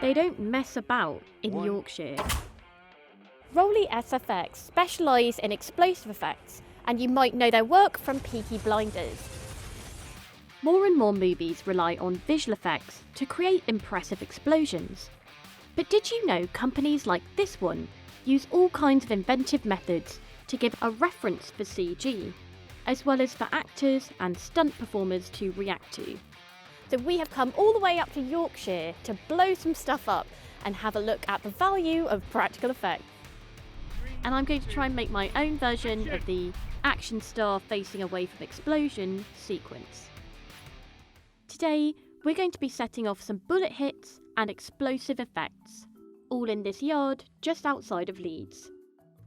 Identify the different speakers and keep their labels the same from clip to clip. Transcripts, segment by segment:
Speaker 1: They don't mess about in Yorkshire. Rowley SFX specialise in explosive effects, and you might know their work from Peaky Blinders. More and more movies rely on visual effects to create impressive explosions. But did you know companies like this one use all kinds of inventive methods to give a reference for CG, as well as for actors and stunt performers to react to? So we have come all the way up to Yorkshire to blow some stuff up and have a look at the value of practical effects. And I'm going to try and make my own version of the action star facing away from explosion sequence. Today, we're going to be setting off some bullet hits and explosive effects, all in this yard just outside of Leeds.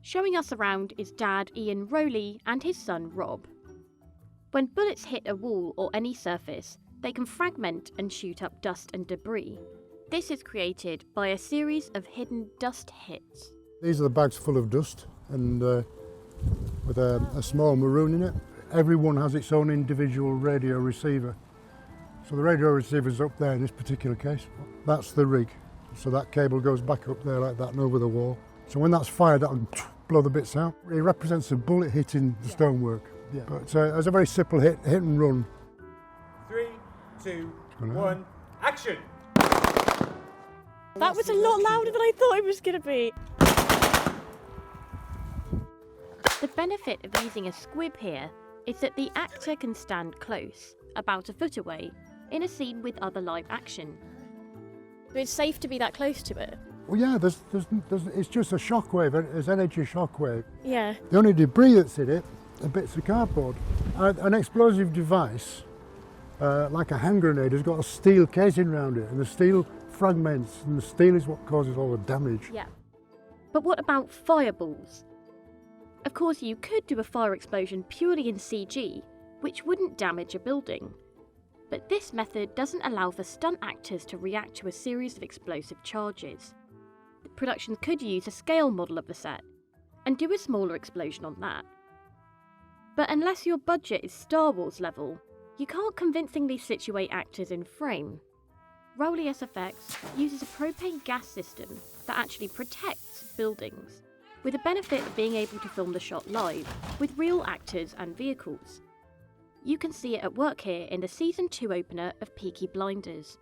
Speaker 1: Showing us around is Dad Ian Rowley and his son Rob. When bullets hit a wall or any surface, they can fragment and shoot up dust and debris. This is created by a series of hidden dust hits.
Speaker 2: These are the bags full of dust and with a small maroon in it. Everyone has its own individual radio receiver. So the radio receiver is up there in this particular case. That's the rig. So that cable goes back up there like that and over the wall. So when that's fired, that'll blow the bits out. It represents a bullet hitting the stonework. Yeah. But it's a very simple hit and run.
Speaker 3: 3, 2, 1, action!
Speaker 1: That was a lot louder than I thought it was going to be. The benefit of using a squib here is that the actor can stand close, about a foot away, in a scene with other live action. It's safe to be that close to it?
Speaker 2: Well, yeah, it's just a shockwave, it's energy shockwave.
Speaker 1: Yeah.
Speaker 2: The only debris that's in it are bits of cardboard. An explosive device, like a hand grenade, has got a steel casing around it, and the steel fragments, and the steel is what causes all the damage.
Speaker 1: Yeah. But what about fireballs? Of course, you could do a fire explosion purely in CG, which wouldn't damage a building. But this method doesn't allow for stunt actors to react to a series of explosive charges. The production could use a scale model of the set, and do a smaller explosion on that. But unless your budget is Star Wars level, you can't convincingly situate actors in frame. Rowley SFX uses a propane gas system that actually protects buildings, with the benefit of being able to film the shot live, with real actors and vehicles. You can see it at work here in the Season 2 opener of Peaky Blinders.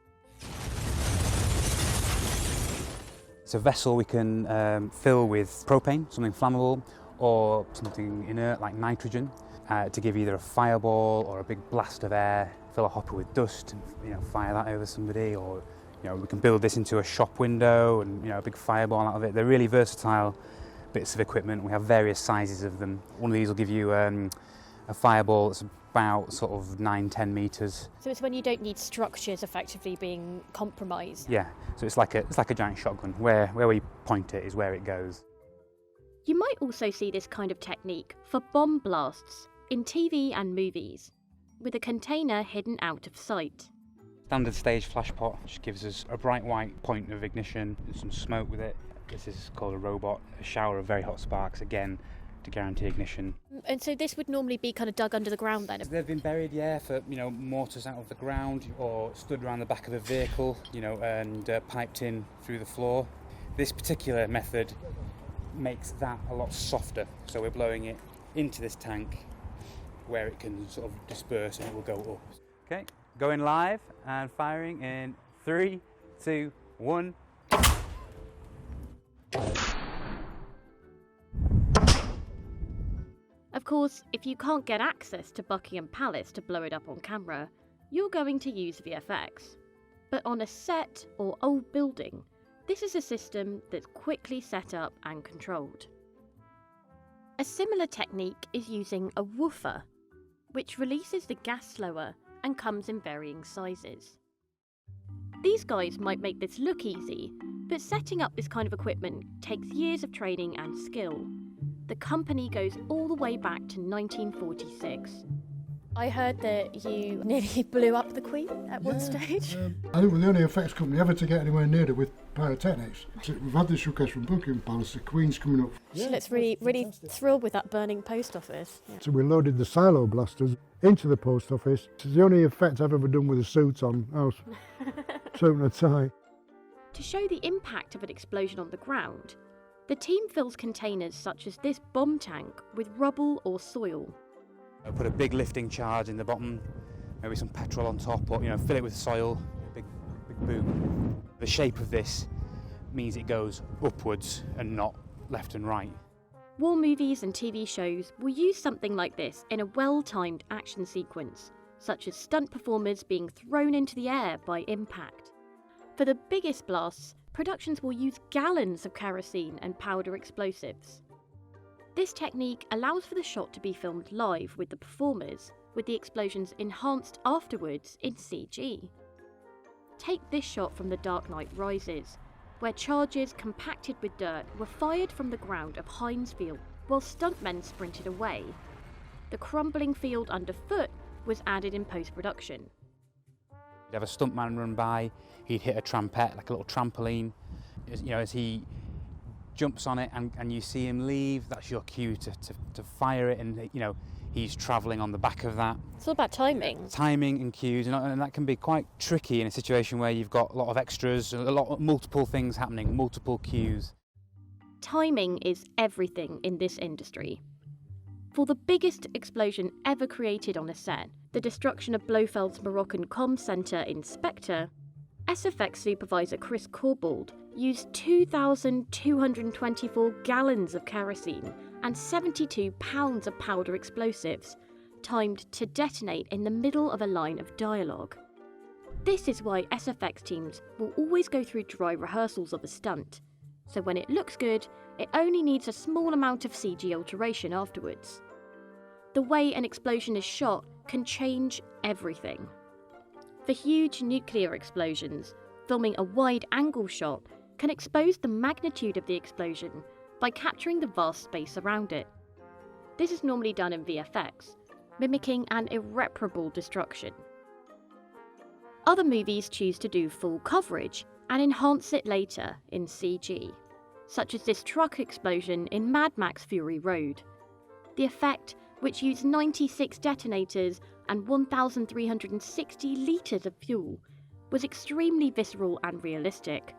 Speaker 4: It's a vessel we can fill with propane, something flammable, or something inert like nitrogen, to give either a fireball or a big blast of air, fill a hopper with dust and fire that over somebody, or we can build this into a shop window and a big fireball out of it. They're really versatile bits of equipment. We have various sizes of them. One of these will give you a fireball that's about sort of 9-10 metres.
Speaker 1: So it's when you don't need structures effectively being compromised.
Speaker 4: Yeah, so it's like a giant shotgun. Where we point it is where it goes.
Speaker 1: You might also see this kind of technique for bomb blasts in TV and movies, with a container hidden out of sight.
Speaker 4: Standard stage flash pot just gives us a bright white point of ignition and some smoke with it. This is called a robot, a shower of very hot sparks, again, to guarantee ignition.
Speaker 1: And so this would normally be kind of dug under the ground then?
Speaker 4: They've been buried, yeah, for mortars out of the ground, or stood around the back of a vehicle, and piped in through the floor. This particular method makes that a lot softer, so we're blowing it into this tank where it can sort of disperse and it will go up. Okay, going live and firing in 3, 2, 1.
Speaker 1: Of course, if you can't get access to Buckingham Palace to blow it up on camera, you're going to use VFX. But on a set or old building, this is a system that's quickly set up and controlled. A similar technique is using a woofer, which releases the gas slower and comes in varying sizes. These guys might make this look easy, but setting up this kind of equipment takes years of training and skill. The company goes all the way back to 1946. I heard that you nearly blew up the Queen at one stage.
Speaker 2: I think we're the only effects company ever to get anywhere near it with pyrotechnics. So we've had this request from Buckingham Palace, the Queen's coming up.
Speaker 1: She looks really thrilled with that burning post office. Yeah.
Speaker 2: So we loaded the silo blasters into the post office. It's the only effect I've ever done with a suit on, suit and a tie.
Speaker 1: To show the impact of an explosion on the ground, the team fills containers such as this bomb tank with rubble or soil.
Speaker 4: I put a big lifting charge in the bottom, maybe some petrol on top, or fill it with soil, big boom. The shape of this means it goes upwards and not left and right.
Speaker 1: War movies and TV shows will use something like this in a well-timed action sequence, such as stunt performers being thrown into the air by impact. For the biggest blasts, productions will use gallons of kerosene and powder explosives. This technique allows for the shot to be filmed live with the performers, with the explosions enhanced afterwards in CG. Take this shot from The Dark Knight Rises, where charges compacted with dirt were fired from the ground of Heinz Field while stuntmen sprinted away. The crumbling field underfoot was added in post-production.
Speaker 4: You'd have a stuntman run by, he'd hit a trampette, like a little trampoline. As he jumps on it and you see him leave, that's your cue to fire it, and he's travelling on the back of that.
Speaker 1: It's all about timing.
Speaker 4: Timing and cues, and that can be quite tricky in a situation where you've got a lot of extras, multiple things happening, multiple cues.
Speaker 1: Timing is everything in this industry. For the biggest explosion ever created on a set, the destruction of Blofeld's Moroccan comm centre in Spectre, SFX supervisor Chris Corbould used 2,224 gallons of kerosene and 72 pounds of powder explosives, timed to detonate in the middle of a line of dialogue. This is why SFX teams will always go through dry rehearsals of a stunt, so when it looks good, it only needs a small amount of CG alteration afterwards. The way an explosion is shot can change everything. For huge nuclear explosions, filming a wide-angle shot can expose the magnitude of the explosion by capturing the vast space around it. This is normally done in VFX, mimicking an irreparable destruction. Other movies choose to do full coverage and enhance it later in CG, such as this truck explosion in Mad Max Fury Road. The effect, which used 96 detonators and 1,360 litres of fuel, was extremely visceral and realistic,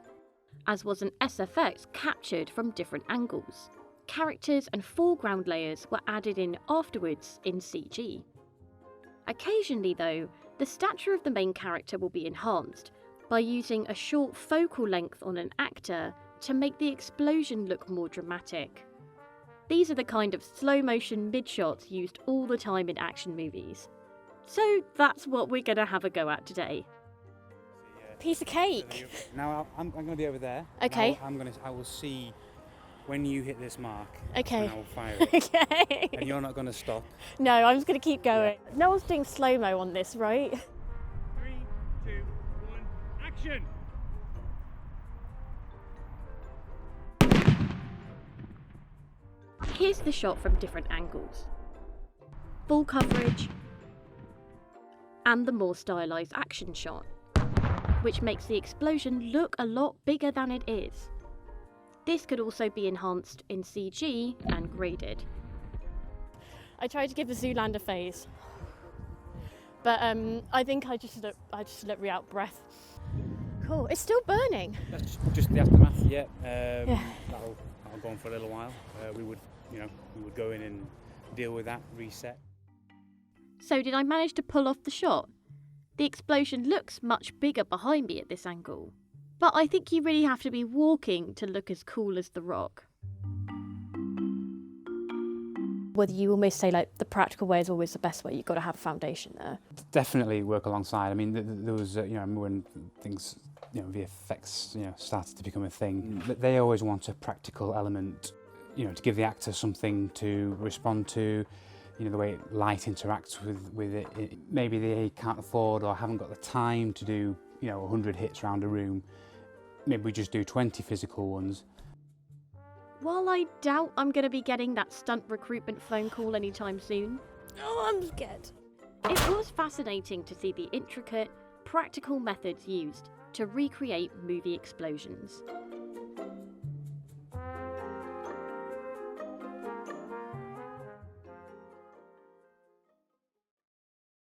Speaker 1: as was an SFX captured from different angles. Characters and foreground layers were added in afterwards in CG. Occasionally though, the stature of the main character will be enhanced by using a short focal length on an actor to make the explosion look more dramatic. These are the kind of slow-motion mid-shots used all the time in action movies. So that's what we're going to have a go at today.
Speaker 5: Piece of cake.
Speaker 4: Now I'm going to be over there.
Speaker 1: Okay.
Speaker 4: I will see when you hit this mark.
Speaker 1: Okay.
Speaker 4: And I will fire it.
Speaker 1: Okay.
Speaker 4: And you're not going to stop.
Speaker 1: No, I'm just going to keep going. No one's doing slow-mo on this, right?
Speaker 3: 3, 2, 1, action!
Speaker 1: Here's the shot from different angles. Full coverage, and the more stylised action shot, which makes the explosion look a lot bigger than it is. This could also be enhanced in CG and graded.
Speaker 5: I tried to give the Zoolander phase, but I think I just let me out of breath. Cool. It's still burning.
Speaker 4: That's just the aftermath. Yeah. That'll go on for a little while. We would go in and deal with that, reset.
Speaker 1: So did I manage to pull off the shot? The explosion looks much bigger behind me at this angle, but I think you really have to be walking to look as cool as The Rock.
Speaker 5: Whether you almost say like the practical way is always the best way, you've got to have a foundation there.
Speaker 4: Definitely work alongside. I mean, there was when things VFX started to become a thing. They always want a practical element, to give the actor something to respond to. The way light interacts with it. Maybe they can't afford or haven't got the time to do 100 hits around a room. Maybe we just do 20 physical ones.
Speaker 1: While I doubt I'm going to be getting that stunt recruitment phone call anytime soon,
Speaker 5: Oh, I'm scared.
Speaker 1: it was fascinating to see the intricate, practical methods used to recreate movie explosions.